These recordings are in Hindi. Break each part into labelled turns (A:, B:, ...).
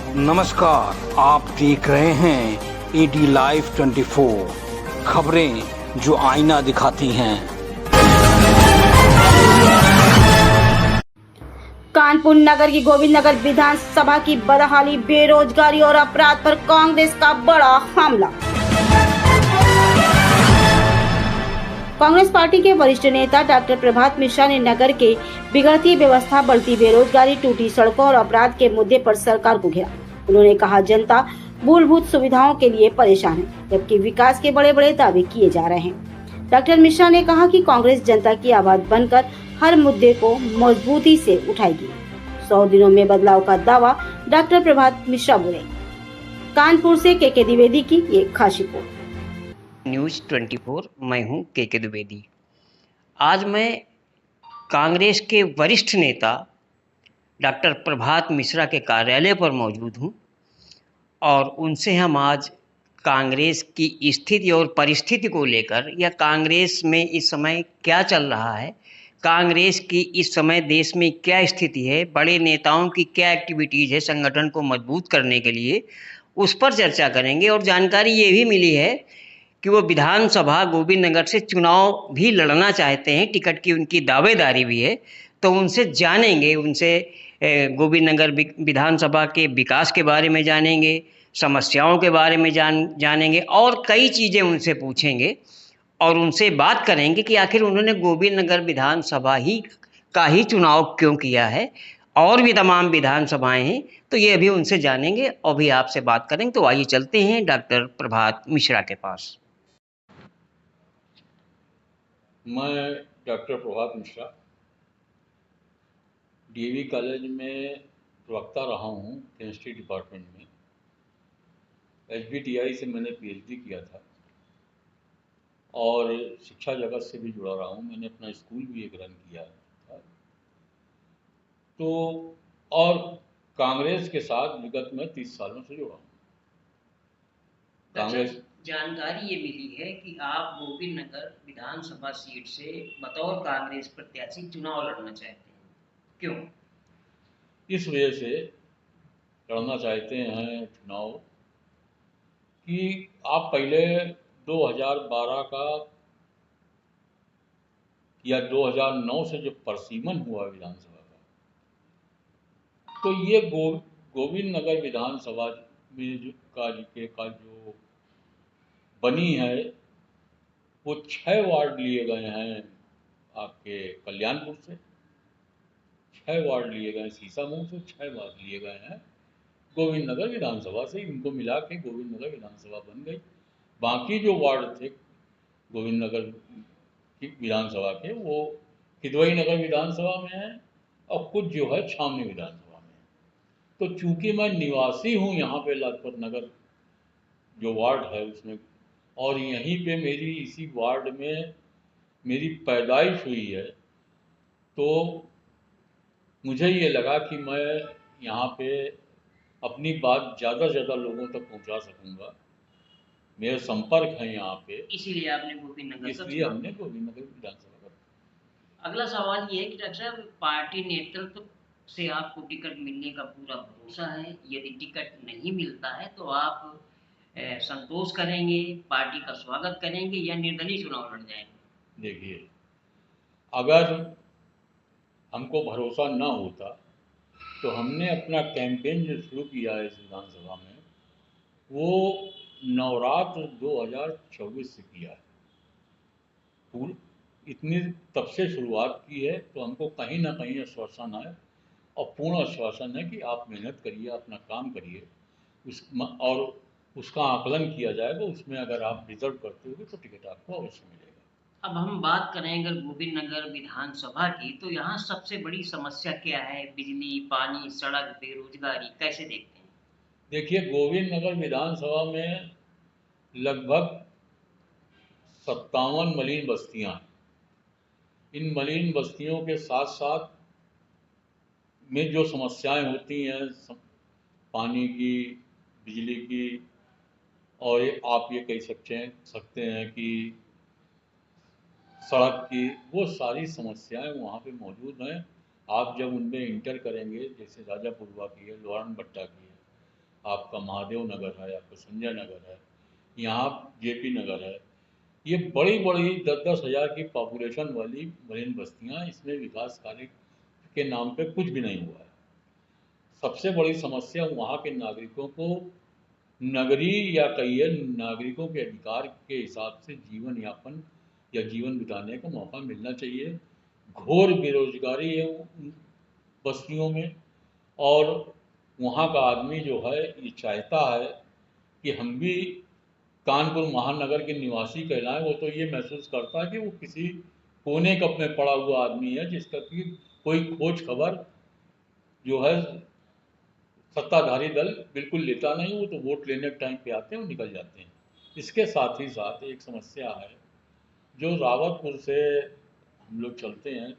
A: नमस्कार, आप देख रहे हैं एडी लाइव 24 खबरें जो आईना दिखाती हैं।
B: कानपुर नगर की गोविंद नगर विधानसभा की बदहाली, बेरोजगारी और अपराध पर कांग्रेस का बड़ा हमला। कांग्रेस पार्टी के वरिष्ठ नेता डॉक्टर प्रभात मिश्रा ने नगर के बिगड़ती व्यवस्था, बढ़ती बेरोजगारी, टूटी सड़कों और अपराध के मुद्दे पर सरकार को घेरा। उन्होंने कहा, जनता मूलभूत सुविधाओं के लिए परेशान है, जबकि विकास के बड़े बड़े दावे किए जा रहे हैं। डॉक्टर मिश्रा ने कहा कि कांग्रेस जनता की आवाज बनकर हर मुद्दे को मजबूती से उठाएगी। 100 दिनों में बदलाव का दावा डॉक्टर प्रभात मिश्रा बोले। कानपुर से के द्विवेदी की ये खास रिपोर्ट।
C: न्यूज़ 24 मैं हूं के द्विवेदी। आज मैं कांग्रेस के वरिष्ठ नेता डॉक्टर प्रभात मिश्रा के कार्यालय पर मौजूद हूं और उनसे हम आज कांग्रेस की स्थिति और परिस्थिति को लेकर, या कांग्रेस में इस समय क्या चल रहा है, कांग्रेस की इस समय देश में क्या स्थिति है, बड़े नेताओं की क्या एक्टिविटीज़ है संगठन को मजबूत करने के लिए, उस पर चर्चा करेंगे। और जानकारी ये भी मिली है कि वो विधानसभा गोविंद नगर से चुनाव भी लड़ना चाहते हैं, टिकट की उनकी दावेदारी भी है। तो उनसे जानेंगे, उनसे गोविंद नगर विधानसभा के विकास के बारे में जानेंगे, समस्याओं के बारे में जानेंगे और कई चीज़ें उनसे पूछेंगे और उनसे बात करेंगे कि आखिर उन्होंने गोविंद नगर विधानसभा ही चुनाव क्यों किया है। और भी तमाम विधानसभाएं हैं, तो ये अभी उनसे जानेंगे और भी आपसे बात करेंगे। तो आइए चलते हैं डॉक्टर प्रभात मिश्रा के पास।
D: मैं डॉक्टर प्रभात मिश्रा डीएवी कॉलेज में प्रवक्ता रहा हूँ केमिस्ट्री डिपार्टमेंट में। एसबीटीआई से मैंने पीएचडी किया था और शिक्षा जगत से भी जुड़ा रहा हूँ। मैंने अपना स्कूल भी एक रन किया था। तो और कांग्रेस के साथ विगत में 30 सालों से जुड़ा हूँ। कांग्रेस
C: जानकारी ये मिली है कि आप गोविंद नगर विधानसभा सीट से बतौर कांग्रेस प्रत्याशी चुनाव लड़ना चाहते हैं, क्यों?
D: इस वजह से लड़ना चाहते हैं चुनाव कि आप पहले 2012 का या 2009 से जो परसीमन हुआ विधानसभा का, तो ये गोविंद नगर विधानसभा में का जो बनी है, वो 6 वार्ड लिए गए हैं आपके कल्याणपुर से, 6 वार्ड लिए गए, सीसामऊ से 6 वार्ड लिए गए हैं गोविंद नगर विधानसभा से। इनको मिला के गोविंद नगर विधानसभा बन गई। बाकी जो वार्ड थे गोविंद नगर की विधानसभा के, वो किदवई नगर विधानसभा में है और कुछ जो है छावनी विधानसभा में। तो चूंकि मैं निवासी हूँ यहाँ पे लाजपत नगर जो वार्ड है उसमें, और यहीं पे मेरी इसी वार्ड में मेरी पैदाइश हुई है, तो मुझे ये लगा कि मैं यहाँ पे अपनी बात ज़्यादा से ज़्यादा लोगों तक पहुँचा सकूँगा। मेरे संपर्क हैं यहाँ पे,
C: इसीलिए आपने गोविंद नगर,
D: इसलिए हमने गोविंद नगर विधानसभा का।
C: अगला सवाल ये है कि डॉक्टर साहब, पार्टी नेतृत्व से आपको टिकट मिलने का पूरा भरोसा है? यदि टिकट नहीं मिलता है तो आप संतोष करेंगे, पार्टी का स्वागत करेंगे या निर्दलीय चुनाव लड़ जाएंगे?
D: देखिए, अगर हमको भरोसा ना होता तो हमने अपना कैंपेन जो शुरू किया है इस विधानसभा में, वो नवरात्र 2024 से किया है। इतनी तब से शुरुआत की है, तो हमको कहीं ना कहीं आश्वासन है और पूर्ण आश्वासन है कि आप मेहनत करिए, अपना काम करिए, और उसका आकलन किया जाएगा। उसमें अगर आप डिजर्व करते हो तो टिकट आपको अवश्य मिलेगा।
C: अब हम बात करें अगर गोविंद नगर विधानसभा की, तो यहाँ सबसे बड़ी समस्या क्या है? बिजली, पानी, सड़क, बेरोजगारी, कैसे देखते हैं?
D: देखिए, गोविंद नगर विधानसभा में लगभग 57 मलिन बस्तियां हैं। इन मलिन बस्तियों के साथ साथ में जो समस्याएं होती हैं, पानी की, बिजली की, और आप ये कह सकते हैं कि सड़क की, वो सारी समस्याएं वहाँ पे मौजूद हैं। आप जब उनमें इंटर करेंगे, जैसे राजापुरवा की है, लोहारन भट्टा की है, आपका महादेव नगर है, आपका संजय नगर है, यहाँ जेपी नगर है। ये बड़ी बड़ी 10-10 हज़ार की पॉपुलेशन वाली मलिन बस्तियाँ, इसमें विकास कार्य के नाम पे कुछ भी नहीं हुआ है। सबसे बड़ी समस्या वहाँ के नागरिकों को नगरीय या कहिए नागरिकों के अधिकार के हिसाब से जीवन यापन या जीवन बिताने का मौका मिलना चाहिए। घोर बेरोजगारी है उन बस्तियों में, और वहाँ का आदमी जो है ये चाहता है कि हम भी कानपुर महानगर के निवासी कहलाएं। वो तो ये महसूस करता है कि वो किसी कोने कप में पड़ा हुआ आदमी है, जिसका कि कोई खोज खबर जो है सत्ताधारी दल बिल्कुल लेता नहीं। वो तो वोट लेने के टाइम पे आते हैं और निकल जाते हैं। इसके साथ ही साथ एक समस्या है, जो रावतपुर से हम लोग चलते हैं,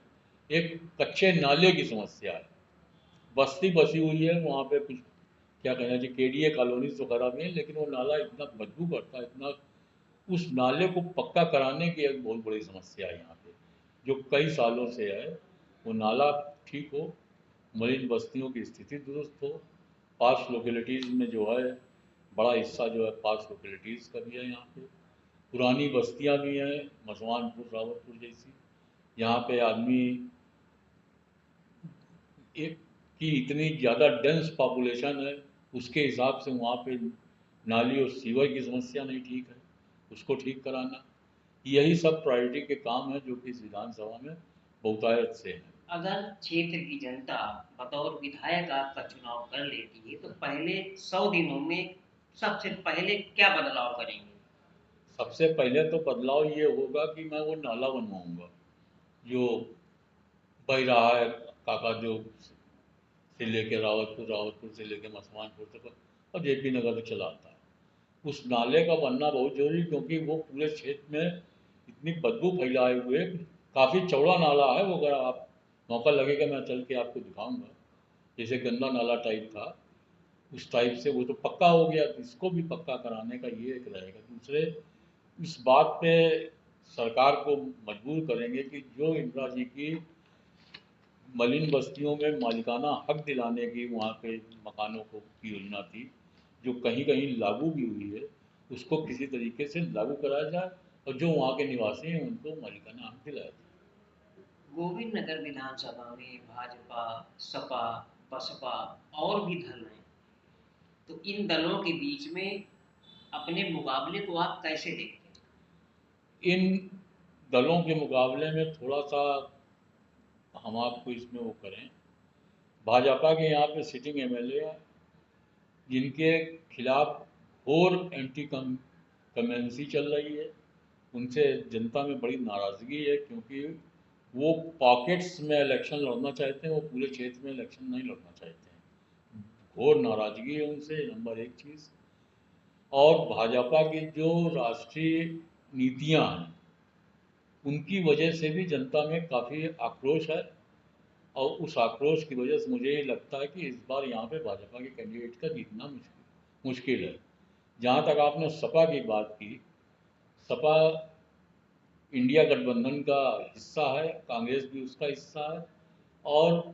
D: एक कच्चे नाले की समस्या है। बस्ती बसी हुई है वहाँ पे, कुछ क्या कहना चाहिए, केडीए कॉलोनी तो खराब नहीं है, लेकिन वो नाला इतना बदबू करता है, इतना, उस नाले को पक्का कराने की एक बहुत बड़ी समस्या है यहाँ पे, जो कई सालों से है। वो नाला ठीक हो, मलिन बस्तियों की स्थिति दुरुस्त हो। पास लोकेलिटीज़ में जो है बड़ा हिस्सा जो है पास लोकेलिटीज़ का भी है यहाँ पे। पुरानी बस्तियाँ भी हैं, मसवानपुर, रावतपुर जैसी, यहाँ पे आदमी एक की इतनी ज़्यादा डेंस पॉपुलेशन है, उसके हिसाब से वहाँ पे नाली और सीवर की समस्या नहीं ठीक है, उसको ठीक कराना। यही सब प्रायोरिटी के काम है जो कि इस विधानसभा में बहुतायत से है।
C: अगर क्षेत्र की जनता बतौर विधायक आपका चुनाव कर लेती है तो पहले 100 दिनों में सबसे पहले क्या बदलाव करेंगे?
D: सबसे पहले तो बदलाव ये होगा कि मैं वो नाला बनवाऊंगा जो बह रहा है काका जो से लेके रावतपुर, रावतपुर से लेके मसवानपुर तक और जेपी नगर तक चला आता है। उस नाले का बनना बहुत जरूरी, क्योंकि वो पूरे क्षेत्र में इतनी बदबू फैलाए हुए, काफ़ी चौड़ा नाला है वो। अगर आप मौका लगेगा मैं चल के आपको दिखाऊंगा, जैसे गंदा नाला टाइप था उस टाइप से वो तो पक्का हो गया। इसको भी पक्का कराने का ये एक रहेगा। दूसरे, इस बात पे सरकार को मजबूर करेंगे कि जो इंदिरा जी की मलिन बस्तियों में मालिकाना हक दिलाने की वहाँ पे मकानों को की योजना थी, जो कहीं कहीं लागू भी हुई है, उसको किसी तरीके से लागू कराया जाए और जो वहाँ के निवासी हैं उनको मालिकाना हक दिलाया जाए।
C: गोविंद नगर विधानसभा में भाजपा, सपा, बसपा और भी दल हैं, तो इन दलों के बीच में अपने मुकाबले को आप कैसे देखते हैं?
D: इन दलों के मुकाबले में थोड़ा सा हम आपको इसमें वो करें, भाजपा के यहाँ पे सिटिंग एमएलए हैं जिनके खिलाफ और एंटी कमेंसी चल रही है। उनसे जनता में बड़ी नाराज़गी है, क्योंकि वो पॉकेट्स में इलेक्शन लड़ना चाहते हैं, वो पूरे क्षेत्र में इलेक्शन नहीं लड़ना चाहते हैं। घोर नाराज़गी है उनसे, नंबर एक चीज़। और भाजपा की जो राष्ट्रीय नीतियां हैं उनकी वजह से भी जनता में काफ़ी आक्रोश है, और उस आक्रोश की वजह से मुझे ये लगता है कि इस बार यहाँ पे भाजपा के कैंडिडेट का जीतना मुश्किल है। जहाँ तक आपने सपा की बात की, सपा इंडिया गठबंधन का हिस्सा है, कांग्रेस भी उसका हिस्सा है, और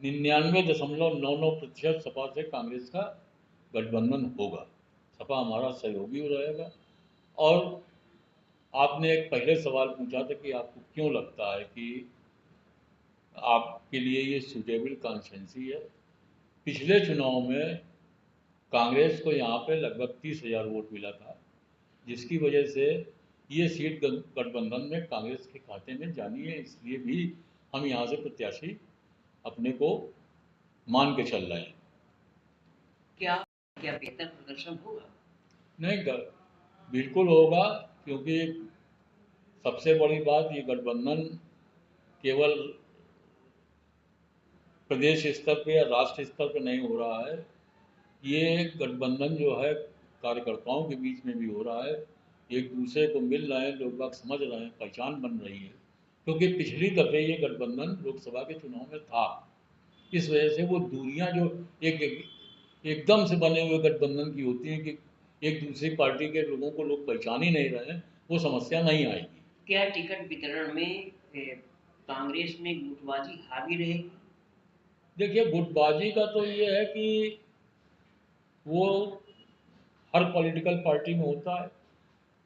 D: 99.99% सपा से कांग्रेस का गठबंधन होगा। सपा हमारा सहयोगी रहेगा। और आपने एक पहले सवाल पूछा था कि आपको क्यों लगता है कि आपके लिए ये सूटेबल कॉन्स्टिट्यूंसी है। पिछले चुनाव में कांग्रेस को यहाँ पे लगभग 30,000 वोट मिला था, जिसकी वजह से ये सीट गठबंधन में कांग्रेस के खाते में जानी है। इसलिए भी हम यहाँ से प्रत्याशी अपने को मान के चल रहे हैं।
C: क्या क्या बेहतर प्रदर्शन होगा?
D: नहीं, बिल्कुल होगा, क्योंकि सबसे बड़ी बात, ये गठबंधन केवल प्रदेश स्तर पे या राष्ट्र स्तर पे नहीं हो रहा है। ये गठबंधन जो है कार्यकर्ताओं के बीच में भी हो रहा है। एक दूसरे को मिल रहे हैं, लोग बाग समझ रहे हैं, पहचान बन रही है। क्योंकि पिछली दफ़े ये गठबंधन लोकसभा के चुनाव में था, इस वजह से वो दूरियां जो एकदम से बने हुए गठबंधन की होती हैं कि एक दूसरी पार्टी के लोगों को लोग पहचान ही नहीं रहे हैं, वो समस्या नहीं आएगी।
C: क्या टिकट वितरण में कांग्रेस में गुटबाजी हावी रहेगी?
D: देखिए, गुटबाजी का तो ये है कि वो हर पॉलिटिकल पार्टी में होता है,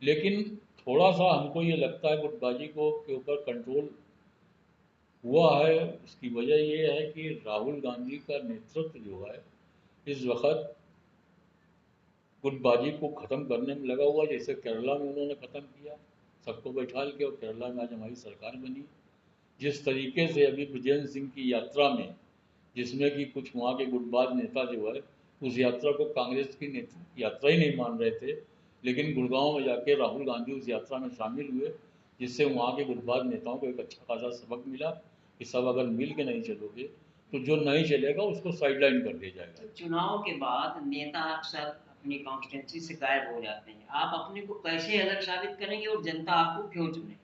D: लेकिन थोड़ा सा हमको ये लगता है गुटबाजी को के ऊपर कंट्रोल हुआ है। इसकी वजह ये है कि राहुल गांधी का नेतृत्व जो है इस वक्त गुटबाजी को ख़त्म करने में लगा हुआ। जैसे केरला में उन्होंने ख़त्म किया, सबको बैठा के, और केरला में आज हमारी सरकार बनी। जिस तरीके से अभी विजयन सिंह की यात्रा में, जिसमें कि कुछ वहाँ के गुटबाज नेता जो है उस यात्रा को कांग्रेस की यात्रा ही नहीं मान रहे थे, लेकिन गुड़गांव में जाके राहुल गांधी उस यात्रा में शामिल हुए, जिससे वहाँ के गुटबाज नेताओं को एक अच्छा खासा सबक मिला कि सब अगर मिल के नहीं चलोगे तो जो नहीं चलेगा उसको साइडलाइन कर दिया जाएगा।
C: तो चुनाव के बाद नेता अक्सर अपनी कॉन्स्टिट्यूंसी से गायब हो जाते हैं, आप अपने को कैसे अलग साबित करेंगे और जनता आपको क्यों चुने?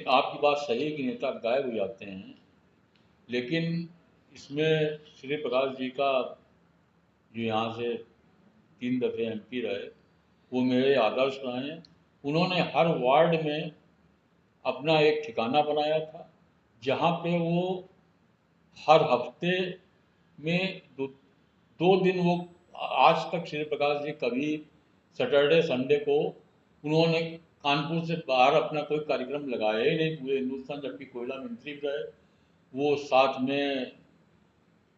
D: आपकी बात सही है कि नेता गायब हो जाते हैं, लेकिन इसमें श्री प्रकाश जी का जो यहाँ से 3 दफ़े MP रहे, वो मेरे आदर्श रहे हैं। उन्होंने हर वार्ड में अपना एक ठिकाना बनाया था, जहाँ पे वो हर हफ्ते में दो दिन वो, आज तक श्री प्रकाश जी कभी सैटरडे संडे को उन्होंने कानपुर से बाहर अपना कोई कार्यक्रम लगाया ही नहीं पूरे हिंदुस्तान। जबकि कोयला मंत्री भी रहे, वो साथ में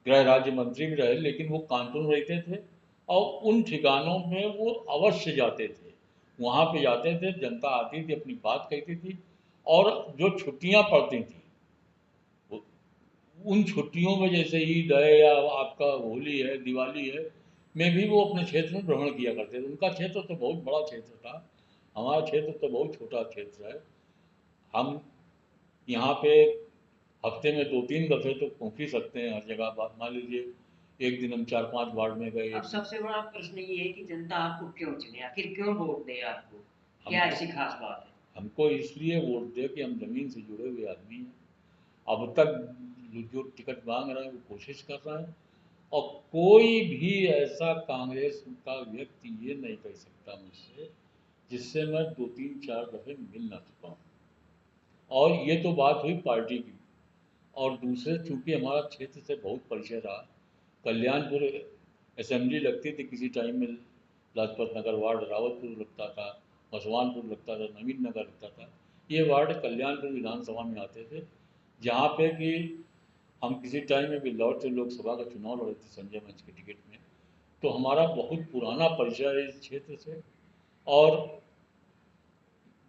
D: गृह राज्य मंत्री भी रहे, लेकिन वो कानपुर में रहते थे और उन ठिकानों में वो अवश्य जाते थे। वहाँ पे जाते थे, जनता आती थी, अपनी बात कहती थी, और जो छुट्टियाँ पड़ती थी उन छुट्टियों में, जैसे ईद है या आपका होली है, दिवाली है, में भी वो अपने क्षेत्र में भ्रमण किया करते थे। उनका क्षेत्र तो बहुत बड़ा क्षेत्र था, हमारा क्षेत्र तो बहुत छोटा क्षेत्र है। हम यहाँ पे हफ्ते में 2-3 दफ़े तो पहुँच ही सकते हैं हर जगह। बात मान लीजिए एक दिन हम 4-5 वार्ड में गए।
C: अब सबसे बड़ा प्रश्न ये है कि जनता आपको क्यों चुने, आखिर क्यों वोट दे आपको, क्या ऐसी खास बात है?
D: हमको इसलिए वोट दे कि हम ज़मीन से जुड़े हुए आदमी हैं। अब तक जो टिकट मांग रहे हैं वो कोशिश कर रहे हैं, और कोई भी ऐसा कांग्रेस का व्यक्ति ये नहीं कह सकता मुझसे जिससे मैं 2-3-4 दफ़े मिल ना चुका हूँ। और ये तो बात हुई पार्टी की, और दूसरे चूँकि हमारा क्षेत्र से बहुत परिचय रहा, कल्याणपुर असेंबली लगती थी किसी टाइम में, लाजपत नगर वार्ड रावतपुर लगता था, बसवानपुर लगता था, नवीन नगर लगता था। ये वार्ड कल्याणपुर विधानसभा में आते थे, जहाँ पे कि हम किसी टाइम में बिल्लौर से लोकसभा का चुनाव लड़े थे संजय मंच के टिकट में। तो हमारा बहुत पुराना परिचय है इस क्षेत्र से। और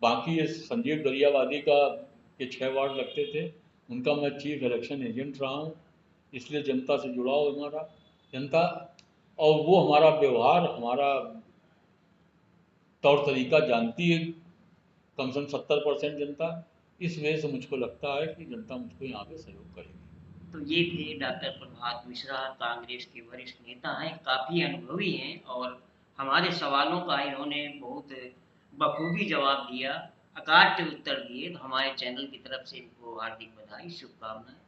D: बाकी ये संजीव दरियावादी का के 6 वार्ड लगते थे, उनका मैं चीफ इलेक्शन एजेंट रहा हूँ, इसलिए जनता से जुड़ाव हमारा। जनता और वो हमारा व्यवहार, हमारा तौर तरीका जानती है कम से कम 70% जनता। इस वजह से मुझको लगता है कि जनता मुझको यहाँ पे सहयोग करेगी।
C: तो ये थे डॉक्टर प्रभात मिश्रा, कांग्रेस के वरिष्ठ नेता हैं, काफ़ी अनुभवी हैं और हमारे सवालों का इन्होंने बहुत बखूबी जवाब दिया, अकाट्य उत्तर दिए। तो हमारे चैनल की तरफ से इनको हार्दिक बधाई, शुभकामनाएं।